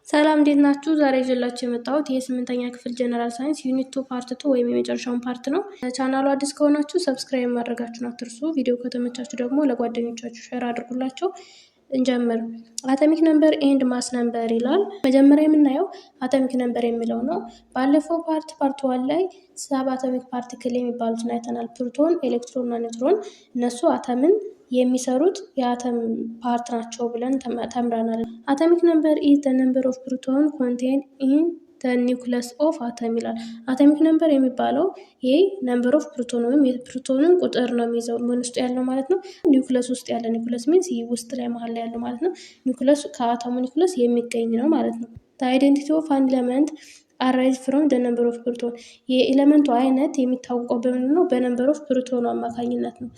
ሰላም እንዴት ናችሁ? ዛሬ ይዤላችሁ የመጣሁት የስምንተኛ ክፍል ጀነራል ሳይንስ ዩኒት 2 ፓርት 2 ወይም የመጨረሻውን ፓርት ነው። ቻናሉ አዲስ ከሆናችሁ ሰብስክራይብ ማድረጋችሁን አትርሱ። ቪዲዮ ከተመቻችሁ ደግሞ ለጓደኞቻችሁ ሼር አድርጉላቸው። እንጀምር። አቶሚክ ነምበር ኤንድ ማስ ነምበር ይላል። መጀመሪያ የምናየው አቶሚክ ነምበር የሚለው ነው። ባለፈው ፓርት 1 ላይ ሰብ አቶሚክ ፓርቲክል የሚባሉትን አይተናል። ፕሮቶን፣ ኤሌክትሮን እና ኒውትሮን። እነሱ አተምን የሚሰሩት የአተም ፓርት ናቸው ብለን ተምረናል። አቶሚክ ነምበር ኢዝ ዘ ነምበር ኦፍ ፕሮቶን ኮንቴን ኢን ዘ ኒውክለስ ኦፍ አተም ይላል። አቶሚክ ነምበር የሚባለው ይህ ነምበር ኦፍ ፕሮቶን ወይም የፕሮቶንን ቁጥር ነው የሚይዘው። ምን ውስጥ ያለው ማለት ነው? ኒውክለስ ውስጥ ያለ። ኒውክለስ ሚንስ ይህ ውስጥ ላይ መሀል ላይ ያለው ማለት ነው። ኒውክለስ ከአተሙ ኒውክለስ የሚገኝ ነው ማለት ነው። አይደንቲቲ ኦፍ አን ኤለመንት አራይዝ ፍሮም ዘ ነምበር ኦፍ ፕሮቶን። የኤለመንቱ አይነት የሚታወቀው በምን ነው? በነምበር ኦፍ ፕሮቶኑ አማካኝነት ነው።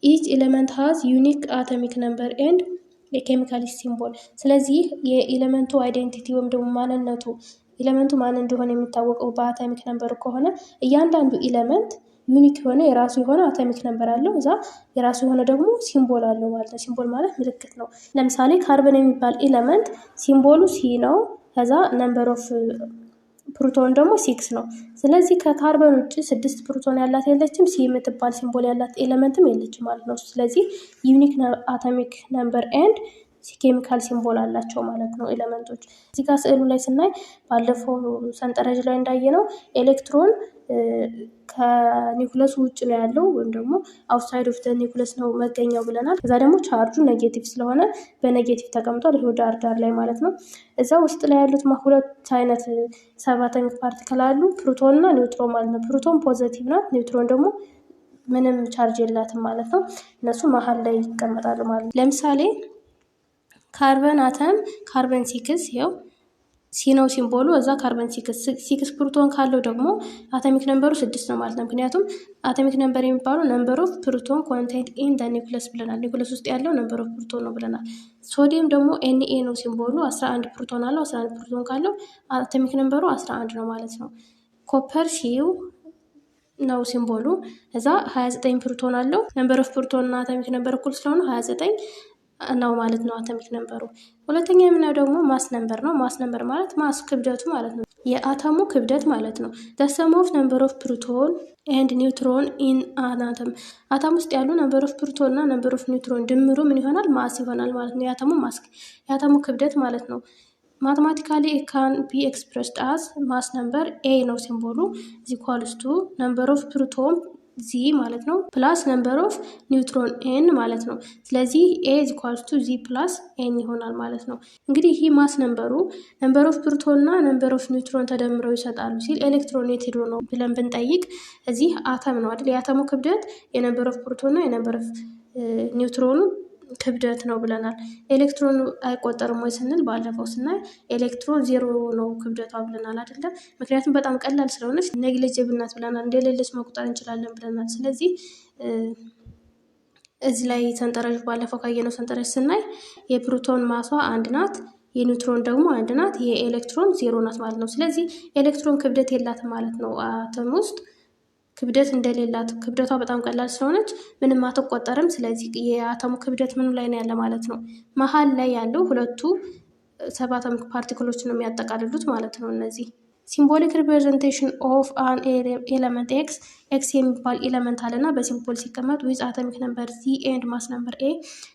ኢች ኤለመንት ሃዝ ዩኒክ አቶሚክ ነምበር ኤንድ የኬሚካል ሲምቦል። ስለዚህ የኤለመንቱ አይዴንቲቲ ወይም ደግሞ ማንነቱ ኤለመንቱ ማን እንደሆነ የሚታወቀው በአቶሚክ ነምበሩ ከሆነ እያንዳንዱ ኤለመንት ዩኒክ የሆነ የራሱ የሆነ አቶሚክ ነምበር አለው። እዛ የራሱ የሆነ ደግሞ ሲምቦል አለው ማለት ነው። ሲምቦል ማለት ምልክት ነው። ለምሳሌ ካርበን የሚባል ኤለመንት ሲምቦሉ ሲ ነው። ከዛ ነምበር ኦፍ ፕሮቶን ደግሞ 6 ነው። ስለዚህ ከካርበን ውጭ 6 ፕሮቶን ያላት የለችም፣ ሲ የምትባል ሲምቦል ያላት ኤለመንትም የለችም ማለት ነው። ስለዚህ ዩኒክ አቶሚክ ነምበር ኤንድ ኬሚካል ሲምቦል አላቸው ማለት ነው ኤለመንቶች። እዚህ ጋር ስዕሉ ላይ ስናይ ባለፈው ሰንጠረዥ ላይ እንዳየነው ኤሌክትሮን ከኒውክለሱ ውጭ ነው ያለው ወይም ደግሞ አውትሳይድ ኦፍ ዘ ኒውክለስ ነው መገኛው ብለናል። እዛ ደግሞ ቻርጁ ኔጌቲቭ ስለሆነ በኔጌቲቭ ተቀምጧል። ይሄው ዳር ዳር ላይ ማለት ነው። እዛ ውስጥ ላይ ያሉት ሁለት አይነት ሰብ አቶሚክ ፓርቲክል አሉ፣ ፕሮቶን እና ኒውትሮን ማለት ነው። ፕሮቶን ፖዘቲቭ ናት፣ ኒውትሮን ደግሞ ምንም ቻርጅ የላትም ማለት ነው። እነሱ መሀል ላይ ይቀመጣሉ ማለት ነው። ለምሳሌ ካርበን አተም ካርበን 6 ይኸው ሲ ነው ሲምቦሉ። እዛ ካርበን 6 ፕሮቶን ካለው ደግሞ አቶሚክ ነምበሩ 6 ነው ማለት ነው። ምክንያቱም አቶሚክ ነምበር የሚባለው ነምበር ኦፍ ፕሮቶን ኮንቴንት ኢን ዘ ኒውክለስ ብለናል። ኒውክለስ ውስጥ ያለው ነምበር ኦፍ ፕሮቶን ነው ብለናል። ሶዲየም ደግሞ ኤንኤ ነው ሲምቦሉ። 11 ፕሮቶን አለው። 11 ፕሮቶን ካለው አቶሚክ ነምበሩ 11 ነው ማለት ነው። ኮፐር ሲው ነው ሲምቦሉ። እዛ 29 ፕሮቶን አለው። ነምበር ኦፍ ፕሮቶን እና አቶሚክ ነምበር እኩል ስለሆኑ 29 ነው ማለት ነው አቶሚክ ነምበሩ። ሁለተኛ የምናየው ደግሞ ማስ ነምበር ነው። ማስ ነምበር ማለት ማስ ክብደቱ ማለት ነው፣ የአተሙ ክብደት ማለት ነው። ዘ ሰም ኦፍ ነምበር ኦፍ ፕሮቶን ኤንድ ኒውትሮን ኢን አን አተም። አተም ውስጥ ያሉ ነምበር ኦፍ ፕሮቶን እና ነምበር ኦፍ ኒውትሮን ድምሩ ምን ይሆናል? ማስ ይሆናል ማለት ነው። የአተሙ ክብደት ማለት ነው። ማትማቲካሊ ካን ቢ ኤክስፕረስድ አስ ማስ ነምበር ኤ ነው ሲምቦሉ ኢዝ ኢኳልስ ቱ ነምበር ኦፍ ፕሮቶን ዚ ማለት ነው ፕላስ ነምበር ኦፍ ኒውትሮን ኤን ማለት ነው። ስለዚህ ኤ ኢዝ ኢኳልስ ቱ ዚ ፕላስ ኤን ይሆናል ማለት ነው። እንግዲህ ይህ ማስ ነምበሩ ነምበር ኦፍ ፕሮቶን እና ነምበር ኦፍ ኒውትሮን ተደምረው ይሰጣሉ ሲል ኤሌክትሮን የት ሄዶ ነው ብለን ብንጠይቅ እዚህ አተም ነው አይደል? የአተሙ ክብደት የነምበር ኦፍ ፕሮቶን እና የነምበር ኦፍ ኒውትሮኑ ክብደት ነው ብለናል። ኤሌክትሮን አይቆጠርም ወይ ስንል ባለፈው ስናይ ኤሌክትሮን 0 ነው ክብደቷ ብለናል አይደለም? ምክንያቱም በጣም ቀላል ስለሆነች ኔግሊጅብል ናት ብለናል። እንደሌለች መቁጠር እንችላለን ብለናል። ስለዚህ እዚህ ላይ ሰንጠረዥ ባለፈው ካየነው ሰንጠረዥ ስናይ የፕሮቶን ማሷ 1 ናት፣ የኒውትሮን ደግሞ 1 ናት፣ የኤሌክትሮን 0 ናት ማለት ነው። ስለዚህ ኤሌክትሮን ክብደት የላትም ማለት ነው። አተም ውስጥ ክብደት እንደሌላት ክብደቷ በጣም ቀላል ስለሆነች ምንም አትቆጠርም። ስለዚህ የአተሙ ክብደት ምኑ ላይ ነው ያለ ማለት ነው? መሀል ላይ ያለው ሁለቱ ሰብ አቶሚክ ፓርቲክሎች ነው የሚያጠቃልሉት ማለት ነው። እነዚህ ሲምቦሊክ ሪፕሬዘንቴሽን ኦፍ አን ኤለመንት ኤክስ የሚባል ኤለመንት አለና በሲምቦል ሲቀመጥ ዊዝ አቶሚክ ነምበር ዚ ኤንድ ማስ ነምበር ኤ።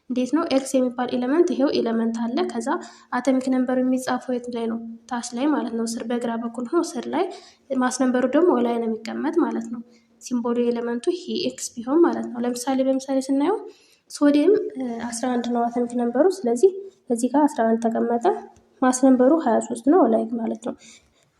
እንዴት ነው? ኤክስ የሚባል ኤለመንት ይሄው ኤለመንት አለ። ከዛ አቶሚክ ነምበሩ የሚጻፈው የት ላይ ነው? ታች ላይ ማለት ነው። ስር በግራ በኩል ሆኖ ስር ላይ፣ ማስ ነምበሩ ደግሞ ላይ ነው የሚቀመጥ ማለት ነው። ሲምቦሉ ኤለመንቱ ይሄ ኤክስ ቢሆን ማለት ነው። ለምሳሌ በምሳሌ ስናየው ሶዲየም 11 ነው አቶሚክ ነምበሩ። ስለዚህ እዚህ ጋር 11 ተቀመጠ። ማስ ነምበሩ 23 ነው ላይ ማለት ነው።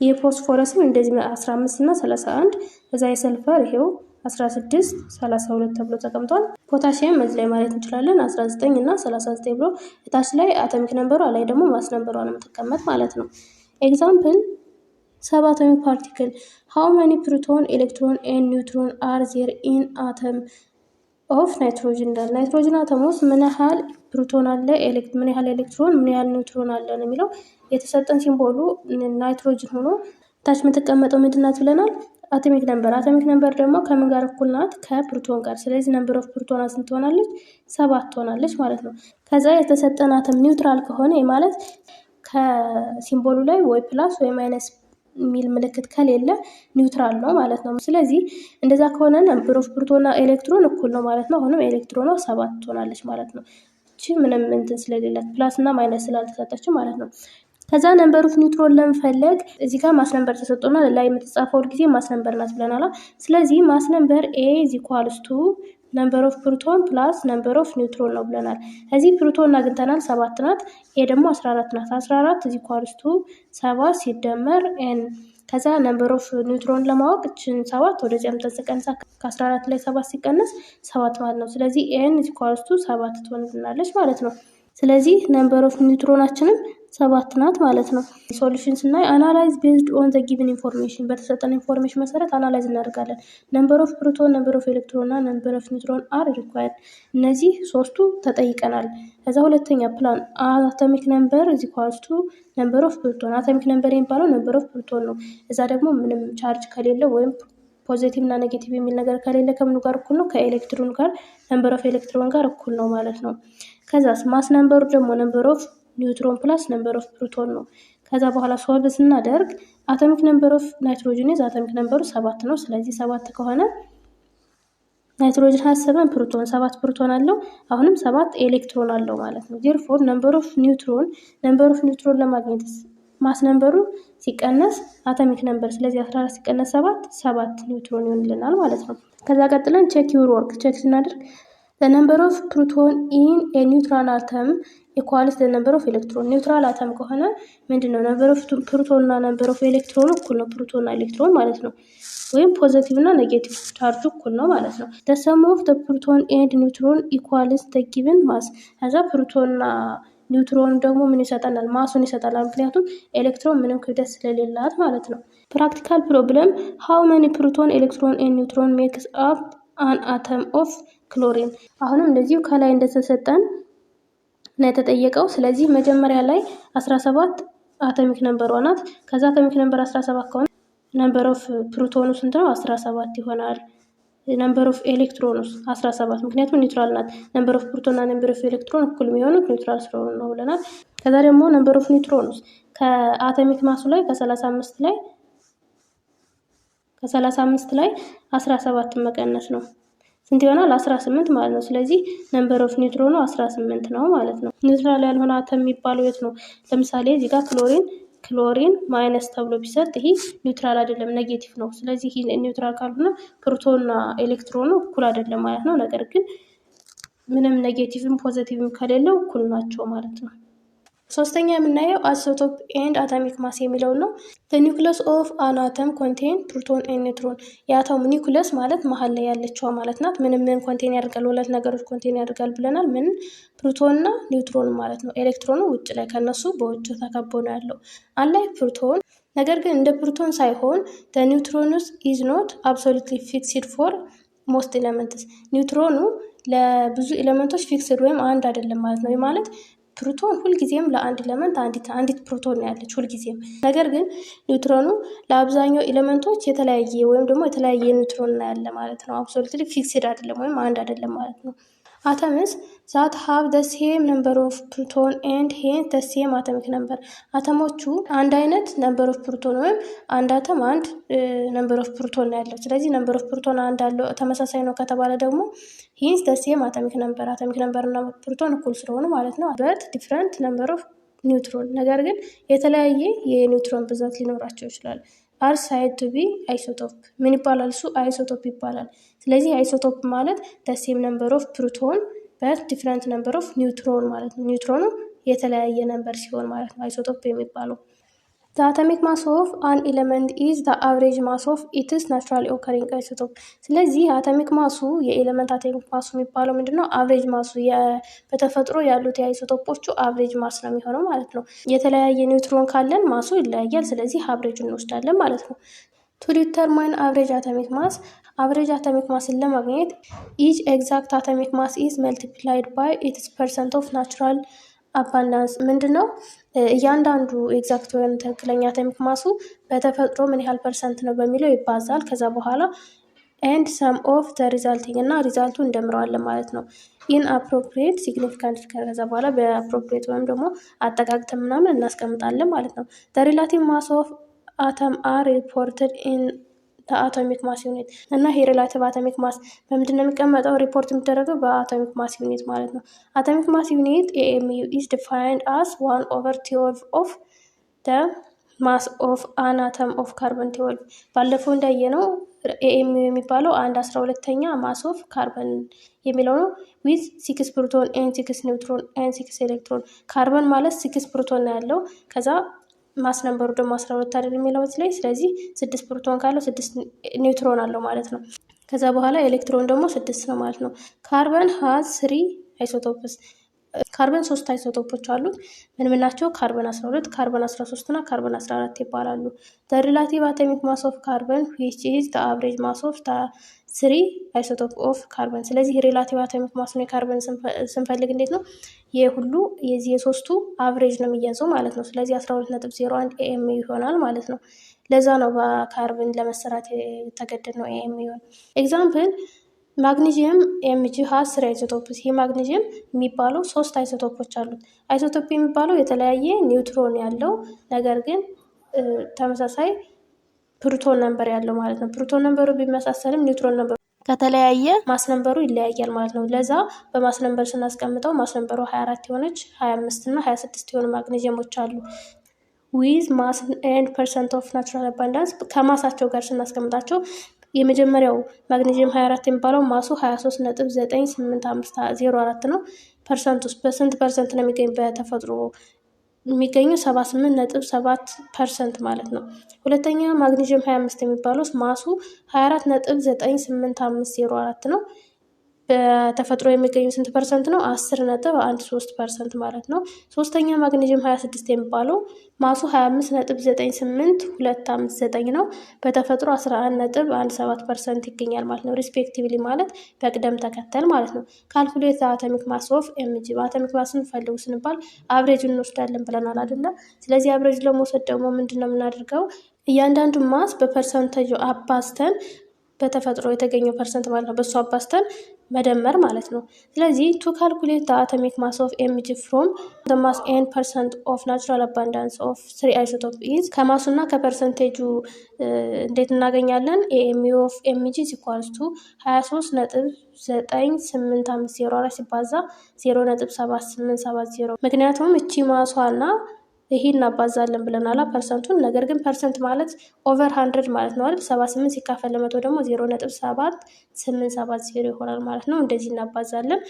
የፎስፎረስም እንደዚህ 15 እና 31። እዛ የሰልፈር ይሄው 16 32 ተብሎ ተቀምጧል። ፖታሲየም እዚህ ላይ ማለት እንችላለን 19 እና 39 ብሎ እታች ላይ አቶሚክ ነምበሩ ላይ ደግሞ ማስ ነምበሯ ነው የምትቀመጥ ማለት ነው። ኤግዛምፕል ሰብ አቶሚክ ፓርቲክል ሃው ማኒ ፕሮቶን ኤሌክትሮን ኤንድ ኒውትሮን አር ዜር ኢን አተም ኦፍ ናይትሮጅን እንዳለ ናይትሮጅን አተም ውስጥ ምን ያህል ፕሮቶን አለ፣ ምን ያህል ኤሌክትሮን፣ ምን ያህል ኒውትሮን አለ ነው የሚለው። የተሰጠን ሲምቦሉ ናይትሮጅን ሆኖ ታች የምትቀመጠው ምንድን ናት ብለናል? አቶሚክ ነምበር። አቶሚክ ነምበር ደግሞ ከምን ጋር እኩል ናት? ከፕሮቶን ጋር። ስለዚህ ነምበር ኦፍ ፕሮቶን ስንት ትሆናለች? 7 ትሆናለች ማለት ነው። ከዛ የተሰጠን አተም ኒውትራል ከሆነ ማለት ከሲምቦሉ ላይ ወይ ፕላስ ወይ ማይነስ የሚል ምልክት ከሌለ ኒውትራል ነው ማለት ነው። ስለዚህ እንደዛ ከሆነ ነምበር ኦፍ ፕሮቶንና ኤሌክትሮን እኩል ነው ማለት ነው። አሁንም ኤሌክትሮኗ 7 ትሆናለች ማለት ነው። እቺ ምንም እንትን ስለሌላት ፕላስ እና ማይነስ ስላልተሰጠች ማለት ነው። ከዛ ነምበር ኦፍ ኒውትሮን ለመፈለግ እዚህ ጋር ማስ ነምበር ተሰጥቶና ላይ የምትጻፈው ጊዜ ማስ ነምበር ናት ብለናል። ስለዚህ ማስ ነምበር ኤ ኢዝ ኢኳልስ ቱ ነምበር ኦፍ ፕሮቶን ፕላስ ነምበር ኦፍ ኒውትሮን ነው ብለናል። እዚህ ፕሮቶን አግኝተናል 7 ናት፣ ኤ ደግሞ 14 ናት። 14 ኢዝ ኢኳልስ ቱ 7 ሲደመር ኤን። ከዛ ነምበር ኦፍ ኒውትሮን ለማወቅ እችን 7 ወደዚህ አምጥተን ስንቀንሳ ከ14 ላይ 7 ሲቀነስ 7 ማለት ነው። ስለዚህ ኤን ኢዝ ኢኳልስ ቱ 7 ትሆንልናለች ማለት ነው። ስለዚህ ነምበር ኦፍ ኒውትሮናችንም 7 ናት ማለት ነው። ሶሉሽን ስናይ አናላይዝ ቤዝድ ኦን ዘ ጊቭን ኢንፎርሜሽን፣ በተሰጠን ኢንፎርሜሽን መሰረት አናላይዝ እናደርጋለን። ነምበር ኦፍ ፕሮቶን፣ ነምበር ኦፍ ኤሌክትሮን እና ነምበር ኦፍ ኒውትሮን አር ሪኳየርድ። እነዚህ ሶስቱ ተጠይቀናል። ከዛ ሁለተኛ ፕላን አቶሚክ ነምበር ኢዝ ኢኳልስ ቱ ነምበር ኦፍ ፕሮቶን። አቶሚክ ነምበር የሚባለው ነምበር ኦፍ ፕሮቶን ነው። እዛ ደግሞ ምንም ቻርጅ ከሌለው ወይም ፖዚቲቭ እና ኔጌቲቭ የሚል ነገር ከሌለ ከምኑ ጋር እኩል ነው? ከኤሌክትሮን ጋር ነምበር ኦፍ ኤሌክትሮን ጋር እኩል ነው ማለት ነው። ከዛስ ማስ ነምበሩ ደግሞ ነምበር ኦፍ ኒውትሮን ፕላስ ነምበር ኦፍ ፕሮቶን ነው። ከዛ በኋላ ሶልቭ ስናደርግ አቶሚክ ነምበር ኦፍ ናይትሮጅን ኢዝ አቶሚክ ነምበሩ 7 ነው። ስለዚህ 7 ከሆነ ናይትሮጅን ሀዝ 7 ፕሮቶን 7 ፕሮቶን አለው። አሁንም 7 ኤሌክትሮን አለው ማለት ነው። ዜርፎር ነምበር ኦፍ ኒውትሮን ለማግኘት ማስ ነምበሩ ሲቀነስ አቶሚክ ነምበር፣ ስለዚህ 14 ሲቀነስ 7 ኒውትሮን ይሆንልናል ማለት ነው። ከዛ ቀጥለን ቼክ ዩር ወርክ ቼክ ስናደርግ the number of proton in a neutral atom equals the number of electron። ኒውትራል አተም ከሆነ ምንድነው ነምበር ኦፍ ፕሮቶን እና ነምበር ኦፍ ኤሌክትሮን እኩል ነው፣ ፕሮቶን እና ኤሌክትሮን ማለት ነው። ወይም ፖዚቲቭ እና ኔጌቲቭ ቻርጅ እኩል ነው ማለት ነው። the sum of the proton and neutron equals the given mass። ከዛ ፕሮቶን እና ኒውትሮን ደግሞ ምን ይሰጠናል? ማሱን ይሰጠናል። ምክንያቱም ኤሌክትሮን ምንም ክብደት ስለሌላት ማለት ነው። ፕራክቲካል ፕሮብለም how many proton electron and neutron makes up an atom of ክሎሪን። አሁንም እንደዚሁ ከላይ እንደተሰጠን ነው የተጠየቀው። ስለዚህ መጀመሪያ ላይ 17 አቶሚክ ነምበሯ ናት። ከዛ አቶሚክ ነምበር 17 ከሆነ ነምበር ኦፍ ፕሮቶኑ ስንት ነው? 17 ይሆናል። ነምበር ኦፍ ኤሌክትሮንስ 17፣ ምክንያቱም ኒውትራል ናት። ነምበር ኦፍ ፕሮቶን እና ነምበር ኦፍ ኤሌክትሮን እኩል የሚሆኑት ኒውትራል ስለሆኑ ነው ብለናል። ከዛ ደግሞ ነምበር ኦፍ ኒውትሮንስ ከአቶሚክ ማሱ ላይ ከ35 ላይ 17 መቀነስ ነው ስንት ይሆናል? 18 ማለት ነው። ስለዚህ ነምበር ኦፍ ኒውትሮኑ 18 ነው ማለት ነው። ኒውትራል ያልሆነ አተም የሚባለው የት ነው? ለምሳሌ እዚህ ጋር ክሎሪን ማይነስ ተብሎ ቢሰጥ ይሄ ኒውትራል አይደለም፣ ኔጌቲቭ ነው። ስለዚህ ይሄ ኒውትራል ካልሆነ ፕሮቶንና ኤሌክትሮኑ እኩል አይደለም ማለት ነው። ነገር ግን ምንም ኔጌቲቭም ፖዚቲቭም ከሌለው እኩል ናቸው ማለት ነው። ሶስተኛ የምናየው አይሶቶፕ ኤንድ አቶሚክ ማስ የሚለው ነው። the nucleus of an atom contain proton and neutron። የአተሙ ኒውክለስ ማለት መሀል ላይ ያለችው ማለት ናት። ምን ኮንቴን ያደርጋል? ሁለት ነገሮች ኮንቴን ያደርጋል ብለናል። ምን? ፕሮቶን እና ኒውትሮን ማለት ነው። ኤሌክትሮኑ ውጭ ላይ ከነሱ በውጭ ተከቦ ነው ያለው አንላይክ ፕሮቶን። ነገር ግን እንደ ፕሮቶን ሳይሆን the neutrons is not absolutely fixed for most elements። ኒውትሮኑ ለብዙ ኤሌመንቶች ፊክስድ ወይም አንድ አይደለም ማለት ነው። ማለት ፕሮቶን ሁልጊዜም ለአንድ ኤሌመንት አንዲት ፕሮቶን ነው ያለች ሁልጊዜም። ነገር ግን ኒውትሮኑ ለአብዛኛው ኤሌመንቶች የተለያየ ወይም ደግሞ የተለያየ ኒውትሮን ነው ያለ ማለት ነው። አብሶሉትሊ ፊክስድ አይደለም ወይም አንድ አይደለም ማለት ነው። atoms that have the same number of proton and hence the same atomic number። አተሞቹ አንድ አይነት ነምበር ኦፍ ፕሮቶን ወይም አንድ አተም አንድ ነምበር ኦፍ ፕሮቶን ነው ያለው። ስለዚህ ነምበር ኦፍ ፕሮቶን አንድ አለው ተመሳሳይ ነው ከተባለ ደግሞ hence the same atomic number እና ፕሮቶን እኩል ስለሆኑ ማለት ነው። but different number of ኒውትሮን፣ ነገር ግን የተለያየ የኒውትሮን ብዛት ሊኖራቸው ይችላል። are said to be isotope። ምን ይባላል? እሱ አይሶቶፕ ይባላል። ስለዚህ አይሶቶፕ ማለት the same number of proton but different number of neutron ማለት ነው። ኒውትሮኑ የተለያየ ነምበር ሲሆን ማለት ነው አይሶቶፕ የሚባለው። the atomic mass of an element is the average mass of its naturally occurring isotope። ስለዚህ አቶሚክ ማሱ የኤሌመንት አቶሚክ ማሱ የሚባለው ምንድነው? አቨሬጅ ማሱ በተፈጥሮ ያሉት የአይሶቶፖቹ አቨሬጅ ማስ ነው የሚሆነው ማለት ነው። የተለያየ ኒውትሮን ካለን ማሱ ይለያያል። ስለዚህ አቨሬጅ እንወስዳለን ማለት ነው። to determine average atomic mass አቨሬጅ አቶሚክ ማስን ለማግኘት each exact atomic mass is multiplied by its percent of natural አባንዳንስ። ምንድነው? እያንዳንዱ ኤግዛክት ወይም ትክክለኛ አቶሚክ ማሱ በተፈጥሮ ምን ያህል ፐርሰንት ነው በሚለው ይባዛል። ከዛ በኋላ ኤንድ ሰም ኦፍ ዘ ሪዛልቲንግ እና ሪዛልቱ እንደምረዋለን ማለት ነው። ኢን አፕሮፕሪየት ሲግኒፊካንት ከዛ በኋላ በአፕሮፕሪየት ወይም ደግሞ አጠቃቅተን ምናምን እናስቀምጣለን ማለት ነው። ዘ ሪላቲቭ ማስ ኦፍ አተም አር ሪፖርትድ ኢን አቶሚክ ማስ ዩኒት እና ይሄ ሪላቲቭ አቶሚክ ማስ በምንድን ነው የሚቀመጠው? ሪፖርት የሚደረገው በአቶሚክ ማስ ዩኒት ማለት ነው። አቶሚክ ማስ ዩኒት AMU ኢዝ ዲፋይንድ አስ 1/12 ኦፍ ደ ማስ ኦፍ አን አተም ኦፍ ካርበን 12። ባለፈው እንዳየነው AMU የሚባለው 1/12ኛ ማስ ኦፍ ካርበን የሚለው ነው። ዊዝ 6 ፕሮቶን ኤን 6 ኒውትሮን ኤን 6 ኤሌክትሮን። ካርበን ማለት 6 ፕሮቶን ነው ያለው። ከዛ ማስ ነምበሩ ደግሞ 12 አይደል የሚለው ላይ። ስለዚህ 6 ፕሮቶን ካለው 6 ኒውትሮን አለው ማለት ነው። ከዛ በኋላ ኤሌክትሮን ደግሞ 6 ነው ማለት ነው። ካርበን ሃዝ 3 አይሶቶፕስ። ካርበን 3 አይሶቶፖች አሉት። ምን ምን ናቸው? ካርበን 12፣ ካርበን 13 እና ካርበን 14 ይባላሉ። ዘ ሪላቲቭ አቶሚክ ማስ ኦፍ ካርበን ዊች ኢዝ ዘ አቨሬጅ ማስ ኦፍ ዘ 3 አይሶቶፕ ኦፍ ካርበን። ስለዚህ ሪላቲቭ አቶሚክ ማስ ነው የካርበን ስንፈልግ እንዴት ነው? የሁሉ የዚህ የሶስቱ አቨሬጅ ነው የሚያዘው ማለት ነው። ስለዚህ 12.01 AMU ይሆናል ማለት ነው። ለዛ ነው በካርበን ለመሰራት የተገደድ ነው AMU። ኤግዛምፕል ማግኒዚየም Mg ሃዝ 3 አይሶቶፕስ። ይህ ማግኒዚየም የሚባለው 3 አይሶቶፖች አሉት። አይሶቶፕ የሚባለው የተለያየ ኒውትሮን ያለው ነገር ግን ተመሳሳይ ፕሮቶን ነምበር ያለው ማለት ነው። ፕሮቶን ነምበሩ ቢመሳሰልም ኒውትሮን ነምበሩ ከተለያየ ማስ ነምበሩ ይለያያል ማለት ነው። ለዛ በማስ ነምበር ስናስቀምጠው ማስ ነምበሩ 24 የሆነች 25 እና 26 የሆኑ ማግኒዚየሞች አሉ። ዊዝ ማስ ኤንድ ፐርሰንት ኦፍ ናቹራል አባንዳንስ ከማሳቸው ጋር ስናስቀምጣቸው የመጀመሪያው ማግኔዥየም 24 የሚባለው ማሱ 23.980504 ነው። ፐርሰንት ውስጥ በስንት ፐርሰንት ነው የሚገኝ? በተፈጥሮ የሚገኘው 78.7% ማለት ነው። ሁለተኛ ማግኔዥየም 25 የሚባለው ማሱ 24.98504 ነው። በተፈጥሮ የሚገኙ ስንት ፐርሰንት ነው? 10.13% ማለት ነው። ሶስተኛ ማግኔዥየም 26 የሚባለው ማሱ 25.98259 ነው። በተፈጥሮ 11.17% ይገኛል ማለት ነው። ሪስፔክቲቭሊ ማለት በቅደም ተከተል ማለት ነው። ካልኩሌት አቶሚክ ማስ ኦፍ Mg። በአቶሚክ ማስ እንፈልጉ ስንባል አብሬጁን እንወስዳለን ብለናል አይደለ? ስለዚህ አብሬጅ ለመውሰድ ደግሞ ምንድነው የምናደርገው? እያንዳንዱ ማስ በፐርሰንቴጅ አባዝተን በተፈጥሮ የተገኘው ፐርሰንት ማለት ነው በሱ አባዝተን መደመር ማለት ነው። ስለዚህ ቱ ካልኩሌት ዘ አቶሚክ ማስ ኦፍ Mg ፍሮም ዘ ማስ ኤንድ ፐርሰንት ኦፍ ናቹራል አባንዳንስ ኦፍ 3 አይሶቶፕ ኢዝ ከማሱና ከፐርሰንቴጁ እንዴት እናገኛለን? AMU ኦፍ Mg ኢኳልስ ቱ 23.98504 ሲባዛ 0.7870። ምክንያቱም እቺ ማሷና ይሄ እናባዛለን ብለናል ፐርሰንቱን። ነገር ግን ፐርሰንት ማለት ኦቨር 100 ማለት ነው አይደል? 78 ሲካፈል ለመቶ ደግሞ 0.7870 ይሆናል ማለት ነው። እንደዚህ እናባዛለን።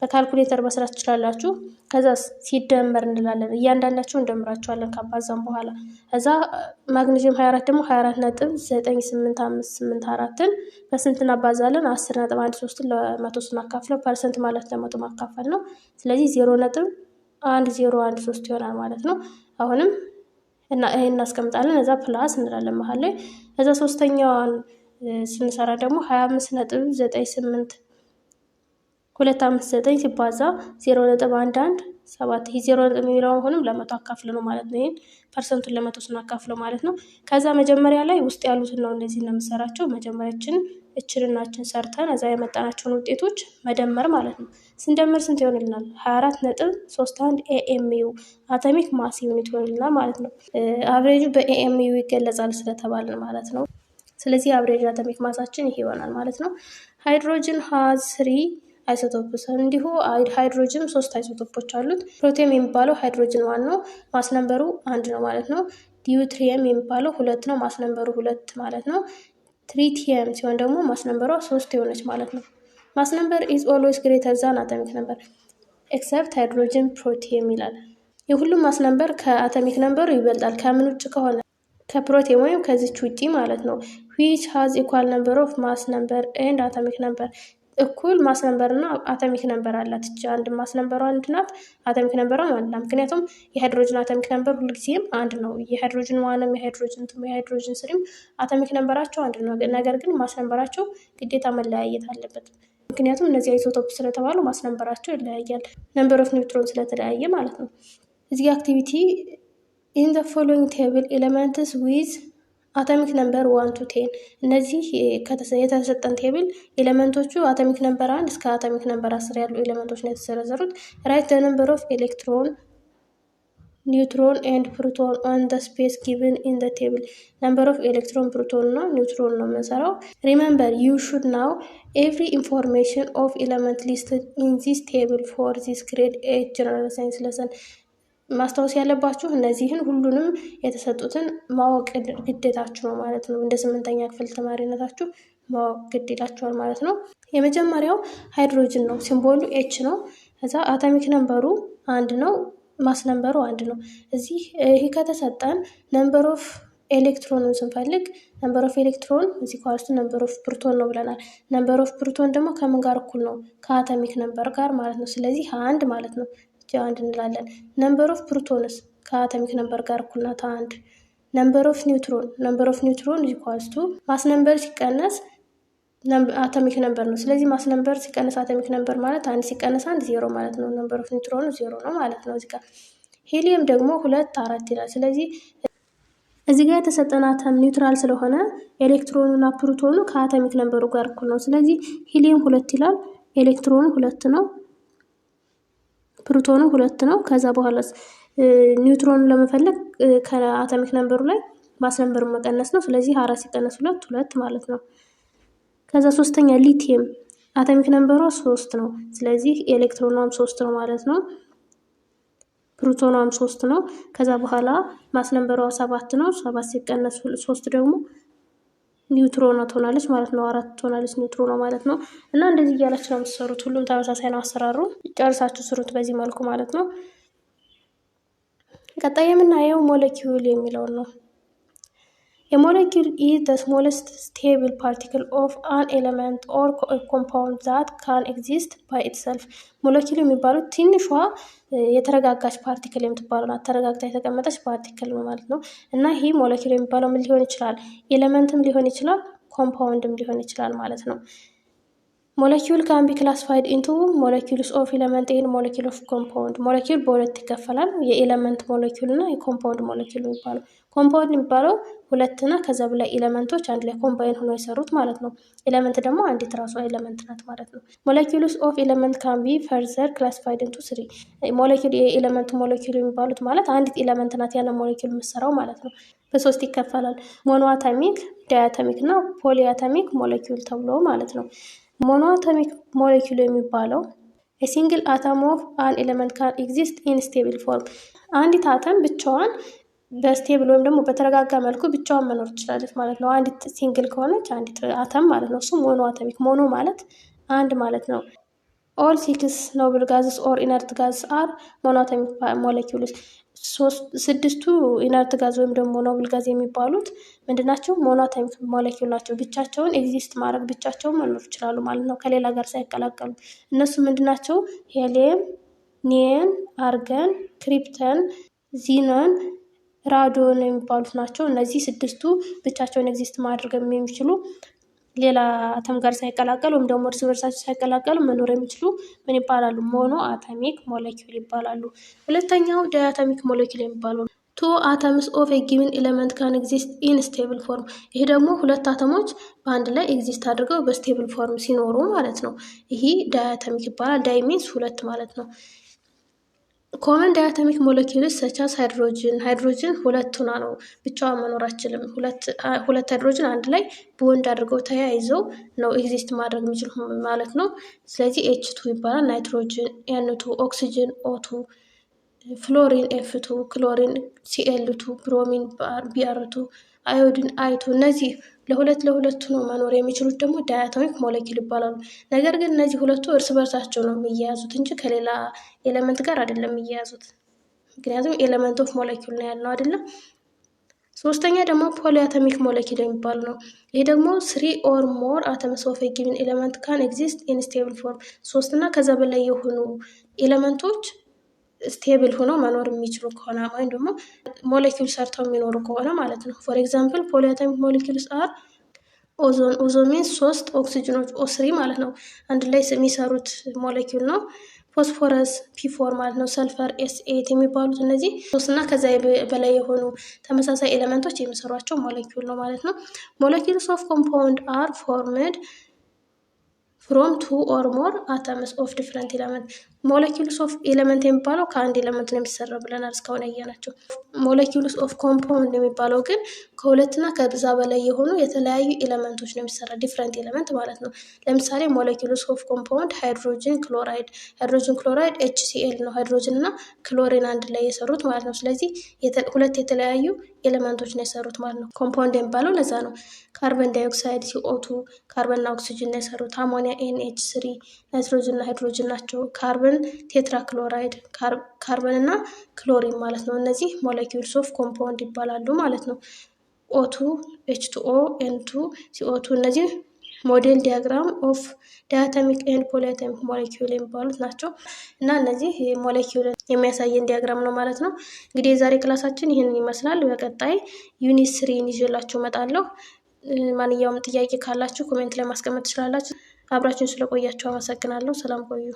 በካልኩሌተር መስራት ትችላላችሁ። ከዛ ሲደመር እንላለን። እያንዳንዳቸው እንደምራቸዋለን ካባዛም በኋላ። ከዛ ማግኔዥየም 24 ደግሞ 24.98584ን በስንት እናባዛለን? 10.13ን ለመቶ ስናካፍለው ፐርሰንት ማለት ለመቶ ማካፈል ነው። ስለዚህ 0.1013 ይሆናል ማለት ነው። አሁንም እና ይሄን እናስቀምጣለን። እዛ ፕላስ እንላለን መሀል ላይ። እዛ ሶስተኛዋን ስንሰራ ደግሞ 25.259 ሲባዛ 0.117 ይሄ 0 የሚለው አሁንም ለመቶ አካፍለ ነው ማለት ነው። ይሄን ፐርሰንቱን ለመቶ ስናካፍለው ማለት ነው። ከዛ መጀመሪያ ላይ ውስጥ ያሉትን ነው እንደዚህ ነው የምንሰራቸው። መጀመሪያችን እችልናችን ሰርተን እዛ የመጣናቸውን ውጤቶች መደመር ማለት ነው። ስንደምር ስንት ይሆንልናል? 24.31 AMU አቶሚክ ማስ ዩኒት ይሆንልናል ማለት ነው። አቨሬጁ በAMU ይገለጻል ስለተባለ ማለት ነው። ስለዚህ አቨሬጅ አቶሚክ ማሳችን ይሄ ይሆናል ማለት ነው። ሃይድሮጅን ሃዝ 3 አይሶቶፕስ። እንዲሁ ሃይድሮጅን 3 አይሶቶፖች አሉት። ፕሮቲየም የሚባለው ሃይድሮጅን 1 ነው፣ ማስ ነምበሩ 1 ነው ማለት ነው። ዲዩትሪየም የሚባለው 2 ነው፣ ማስ ነምበሩ 2 ማለት ነው። ትሪቲየም ሲሆን ደግሞ ማስ ነምበሯ 3 የሆነች ማለት ነው። ማስ ነምበር ኢዝ ኦልዌይስ ግሬተር ዛን አቶሚክ ነምበር ኤክሰፕት ሃይድሮጅን ፕሮቲየም ይላል። የሁሉም ማስ ነምበር ከአቶሚክ ነምበሩ ይበልጣል። ከምን ውጭ ከሆነ? ከፕሮቲየም ወይም ከዚች ውጪ ማለት ነው። which has equal number of mass number and atomic number እኩል ማስ ነምበር እና አቶሚክ ነምበር አላት። እቺ አንድ ማስ ነምበሯ አንድ ናት፣ አቶሚክ ነምበሯ አንድ ናት። ምክንያቱም የሃይድሮጅን አቶሚክ ነምበር ሁልጊዜም አንድ ነው። የሃይድሮጅን ዋንም የሃይድሮጅን ስሪም አቶሚክ ነምበራቸው አንድ ነው። ነገር ግን ማስ ነምበራቸው ግዴታ መለያየት አለበት። ምክንያቱም እነዚህ አይሶቶፕ ስለተባሉ ማስ ነምበራቸው ይለያያል፣ ነምበር ኦፍ ኒውትሮን ስለተለያየ ማለት ነው። እዚህ አክቲቪቲ ኢን ዘ ፎሎዊንግ ቴብል ኤሌመንትስ ዊዝ አቶሚክ ነምበር 1 to 10 እነዚህ የተሰጠን ቴብል ኤሌመንቶቹ አቶሚክ ነምበር 1 እስከ አቶሚክ ነምበር 10 ያሉ ኤሌመንቶች ነው የተዘረዘሩት። ራይት ዘ ነምበር ኦፍ ኤሌክትሮን ኒውትሮን ኤንድ ፕሮቶን ኦን ዘ ስፔስ ጊቭን ኢን ዘ ቴብል። ነምበር ኦፍ ኤሌክትሮን ፕሮቶን እና ኒውትሮን ነው የምንሰራው። ሪመምበር ዩ ሹድ ናው ኤቭሪ ኢንፎርሜሽን ኦፍ ኤሌመንት ሊስትድ ኢን ዚስ ቴብል ፎር ዚስ ግሬድ 8 ጀነራል ሳይንስ ለሰን። ማስታወስ ያለባችሁ እነዚህን ሁሉንም የተሰጡትን ማወቅ ግዴታችሁ ነው ማለት ነው። እንደ 8ኛ ክፍል ተማሪነታችሁ ማወቅ ግድ ይላችኋል ማለት ነው። የመጀመሪያው ሃይድሮጅን ነው። ሲምቦሉ ኤች ነው። ከዛ አቶሚክ ነምበሩ 1 ነው። ማስ ነምበሩ 1 ነው። እዚህ ይሄ ከተሰጠን ነምበር ኦፍ ኤሌክትሮንን ስንፈልግ ነምበር ኦፍ ኤሌክትሮን እዚህ ኳልስቱ ነምበር ኦፍ ፕሮቶን ነው ብለናል። ነምበር ኦፍ ፕሮቶን ደግሞ ከምን ጋር እኩል ነው? ከአቶሚክ ነምበር ጋር ማለት ነው። ስለዚህ 1 ማለት ነው። 1 እንላለን። ነምበር ኦፍ ፕሮቶንስ ከአቶሚክ ነምበር ጋር እኩል ናት 1። ነምበር ኦፍ ኒውትሮን እዚህ ኳልስቱ ማስ ነምበር ሲቀነስ አቶሚክ ነምበር ነው። ስለዚህ ማስ ነምበር ሲቀነስ አቶሚክ ነምበር ማለት 1 ሲቀነስ 1 0 ማለት ነው። ነምበር ኦፍ ኒውትሮን 0 ነው ማለት ነው። እዚህ ጋር ሂሊየም ደግሞ 2 4 ይላል። ስለዚህ እዚህ ጋር የተሰጠን አተም ኒውትራል ስለሆነ ኤሌክትሮኑ እና ፕሮቶኑ ከአቶሚክ ነምበሩ ጋር እኩል ነው። ስለዚህ ሂሊየም 2 ይላል። ኤሌክትሮኑ 2 ነው። ፕሮቶኑ 2 ነው። ከዛ በኋላ ኒውትሮኑን ለመፈለግ ከአቶሚክ ነምበሩ ላይ ማስ ነምበሩን መቀነስ ነው። ስለዚህ 4 ሲቀነስ 2 2 ማለት ነው። ከዛ ሶስተኛ ሊቲየም አቶሚክ ነምበሯ 3 ነው። ስለዚህ ኤሌክትሮኗም 3 ነው ማለት ነው። ፕሮቶኗም 3 ነው። ከዛ በኋላ ማስ ነምበሯ 7 ነው። 7 ሲቀነስ 3 ደግሞ ኒውትሮኗ ትሆናለች ማለት ነው። 4 ትሆናለች ኒውትሮኗ ማለት ነው። እና እንደዚህ እያላችሁ ነው የምትሰሩት። ሁሉም ተመሳሳይ ነው አሰራሩ። ጨርሳችሁ ስሩት በዚህ መልኩ ማለት ነው። ቀጣይ የምናየው ሞለኪውል የሚለውን ነው። A molecule is the smallest stable particle of an element or a compound that can exist by itself. ሞለኪል የሚባሉት ትንሿ የተረጋጋች ፓርቲክል የምትባለው ናት። ተረጋግታ የተቀመጠች ፓርቲክል ነው ማለት ነው። እና ይሄ ሞለኪል የሚባለው ምን ሊሆን ይችላል? ኤሌመንትም ሊሆን ይችላል፣ ኮምፓውንድም ሊሆን ይችላል ማለት ነው። ሞለኪውል ካን ቢ ክላሲፋይድ ኢንቱ ሞለኪውልስ ኦፍ ኤሌመንት ኤንድ ሞለኪል ኦፍ ኮምፓውንድ። ሞለኪውል በሁለት ይከፈላል። የኤሌመንት ሞለኪውል እና የኮምፓውንድ ሞለኪውል የሚባለው። ኮምፓውንድ የሚባለው 2 እና ከዛ በላይ ኤሌመንቶች አንድ ላይ ኮምባይን ሆኖ የሰሩት ማለት ነው። ኤሌመንት ደግሞ አንዲት ራሷ ኤሌመንት ናት ማለት ነው። ሞለኪውልስ ኦፍ ኤሌመንት ካን ቢ ፈርዘር ክላሲፋይድ ኢንቱ 3። ሞለኪውል የኤሌመንት ሞለኪውል የሚባሉት ማለት አንዲት ኤሌመንት ናት ያንን ሞለኪውል የምትሰራው ማለት ነው። በ3 ይከፈላል። ሞኖአቶሚክ፣ ዳያቶሚክ እና ፖሊአቶሚክ ሞለኪውል ተብሎ ማለት ነው። ሞኖአቶሚክ ሞለኪውል የሚባለው ሲንግል አተም ኦፍ አን ኤሌመንት ካን ኤግዚስት ኢን ስቴብል ፎርም። አንዲት አተም ብቻዋን በስቴብል ወይም ደግሞ በተረጋጋ መልኩ ብቻዋን መኖር ትችላለች ማለት ነው። አንዲት ሲንግል ከሆነች አንዲት አተም ማለት ነው። እሱ ሞኖአቶሚክ። ሞኖ ማለት አንድ ማለት ነው። ኦል 6 ኖብል ጋዝስ ኦር ኢነርት ጋዝ አር ሞኖአቶሚክ ሞለኪውልስ። 6ቱ ኢነርት ጋዝ ወይም ደግሞ ኖብል ጋዝ የሚባሉት ምንድናቸው? ሞኖአቶሚክ ሞለኪውል ናቸው። ብቻቸውን ኤግዚስት ማድረግ ብቻቸውን መኖር ይችላሉ ማለት ነው፣ ከሌላ ጋር ሳይቀላቀሉ። እነሱ ምንድናቸው? ሄሊየም፣ ኒየን፣ አርገን፣ ክሪፕተን፣ ዚኖን፣ ራዶን የሚባሉት ናቸው። እነዚህ 6ቱ ብቻቸውን ኤግዚስት ማድረግ የሚችሉ ሌላ አተም ጋር ሳይቀላቀሉ ወይም ደግሞ እርስ በርሳቸው ሳይቀላቀሉ መኖር የሚችሉ ምን ይባላሉ? ሞኖ አቶሚክ ሞለኪውል ይባላሉ። ሁለተኛው ዳያቶሚክ ሞለኪውል የሚባለው 2 atoms of a given element can exist in stable form። ይሄ ደግሞ 2 አተሞች በአንድ ላይ ኤግዚስት አድርገው በስቴብል ፎርም ሲኖሩ ማለት ነው። ይሄ ዳያቶሚክ ይባላል። ዳይ ሚንስ 2 ማለት ነው። ኮመን ዳያቶሚክ ሞለኪውልስ ሰቻስ ሃይድሮጅን። ሃይድሮጅን 2 ሆና ነው ብቻዋን መኖር አትችልም። ሁለት ሃይድሮጅን አንድ ላይ ቦንድ አድርገው ተያይዘው ነው ኤግዚስት ማድረግ የሚችሉ ማለት ነው። ስለዚህ H2 ይባላል። ናይትሮጅን N2፣ ኦክሲጅን O2፣ ፍሎሪን F2፣ ክሎሪን Cl2፣ ብሮሚን Br2፣ አዮዲን I2። እነዚህ ለሁለት ነው መኖር የሚችሉት ደግሞ ዳያቶሚክ ሞለኪውል ይባላሉ። ነገር ግን እነዚህ ሁለቱ እርስ በርሳቸው ነው የሚያያዙት እንጂ ከሌላ ኤሌመንት ጋር አይደለም የሚያያዙት። ምክንያቱም ኤሌመንት ኦፍ ሞለኪውል ነው ያልነው አይደለም። ሶስተኛ ደግሞ ፖሊአቶሚክ ሞለኪውል የሚባሉ ነው። ይሄ ደግሞ 3 or more atoms of a given element can exist in stable form። 3 እና ከዛ በላይ የሆኑ ኤሌመንቶች ስቴብል ሆነው መኖር የሚችሉ ከሆነ ወይም ደግሞ ሞለኪውል ሰርተው የሚኖሩ ከሆነ ማለት ነው። ፎር ኤግዛምፕል ፖሊአቶሚክ ሞለኪውልስ አር ኦዞን ሚንስ 3 ኦክሲጅኖች O3 ማለት ነው። አንድ ላይ የሚሰሩት ሞለኪውል ነው። ፎስፎረስ ፒ4 ማለት ነው፣ ሰልፈር S8 የሚባሉት እነዚህ 3 እና ከዛ በላይ የሆኑ ተመሳሳይ ኤሌመንቶች የሚሰሯቸው ሞለኪውል ነው ማለት ነው። ሞለኪውልስ ኦፍ ኮምፓውንድ አር ፎርምድ ፍሮም 2 or more atoms of different element። ሞለኪውልስ ኦፍ ኤሌመንት የሚባለው ከአንድ ኤሌመንት ነው የሚሰራው ብለናል እስካሁን ያየናቸው። ሞለኪውልስ ኦፍ ኮምፓውንድ የሚባለው ግን ከሁለትና ከዛ በላይ የሆኑ የተለያዩ ኤሌመንቶች ነው የሚሰራ፣ ዲፍረንት ኤሌመንት ማለት ነው። ለምሳሌ ሞለኪውልስ ኦፍ ኮምፓውንድ ሃይድሮጅን ክሎራይድ HCl ነው፣ ሃይድሮጅን እና ክሎሪን አንድ ላይ የሰሩት ማለት ነው። ስለዚህ ሁለት የተለያዩ ኤሌመንቶች ነው የሰሩት ማለት ነው። ኮምፓውንድ የሚባለው ለዛ ነው። ካርበን ዳይኦክሳይድ CO2 ካርበንና ኦክሲጅን ነው የሰሩት። አሞኒያ NH3 ናይትሮጅን እና ሃይድሮጅን ናቸው። ካርበን ቴትራ ክሎራይድ ካርበን እና ክሎሪን ማለት ነው። እነዚህ ሞለኪውልስ ኦፍ ኮምፓውንድ ይባላሉ ማለት ነው። O2 H2O N2 CO2 እነዚህ ሞዴል ዲያግራም ኦፍ ዳያቶሚክ ኤንድ ፖሊአቶሚክ ሞለኪውል የሚባሉት ናቸው እና እነዚህ ሞለኪውልን የሚያሳየን ዲያግራም ነው ማለት ነው። እንግዲህ የዛሬ ክላሳችን ይህንን ይመስላል። በቀጣይ ዩኒት 3 ይዤላችሁ እመጣለሁ። ማንኛውም ጥያቄ ካላችሁ ኮሜንት ላይ ማስቀመጥ ትችላላችሁ። አብራችሁን ስለቆያችሁ አመሰግናለሁ። ሰላም ቆዩ።